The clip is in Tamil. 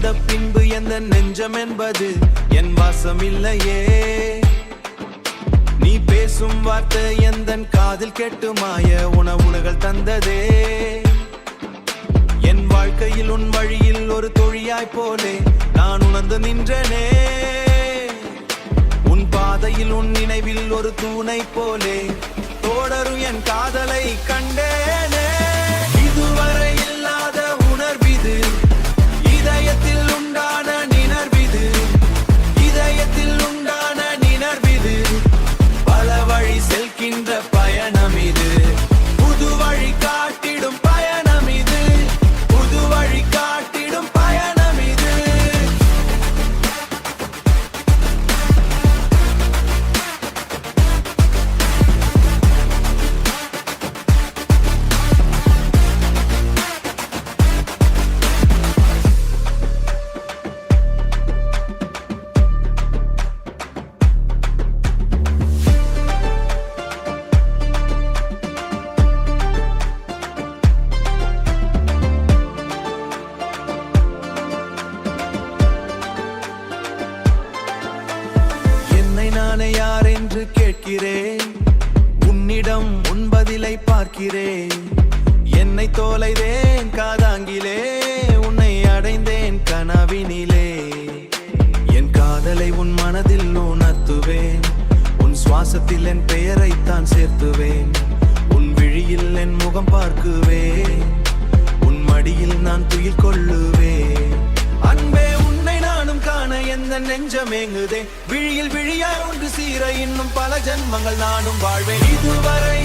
கொண்ட பின்பு எந்த நெஞ்சம் என்பது என் வாசம் இல்லையே. நீ பேசும் வார்த்தை எந்தன் காதில் கேட்டு மாய உணவுகள் தந்ததே. என் வாழ்க்கையில் உன் வழியில் ஒரு தொழியாய் போலே நான் உணர்ந்து நின்றனே. உன் பாதையில் உன் நினைவில் ஒரு தூணை போலே தொடரும் என் காதலை கண்டேனே. இதுவரை இல்லாத உணர்விது, இதயத்தில் உண்டான நினர்விது, இதயத்தில் உண்டான நினர்விது. பல வழி செல்கின்ற பயணம் இது, புது வழி காட்டிடும் பயணம் இது, புது வழி காட்டிடும் பயணம் இது. நானே யார் என்று கேட்கிறேன், உன்னிடம் உன் பதிலை பார்க்கிறேன். என்னை தோலைதேன் காதாங்கிலே, உன்னை அடைந்தேன் கனவினிலே. என் காதலை உன் மனதில் உணர்த்துவேன், உன் சுவாசத்தில் என் பெயரைத்தான் சேர்த்துவேன். உன் விழியில் என் முகம் பார்க்குவேன், உன் மடியில் நான் துயில் கொள்ளுவேன். அன்பே உன்னை நானும் காண எந்த நெஞ்சமேங்குதே. விழியில் விழியாய் ஒன்று சீர இன்னும் பல ஜென்மங்கள் நானும் வாழ்வேன். இதுவரை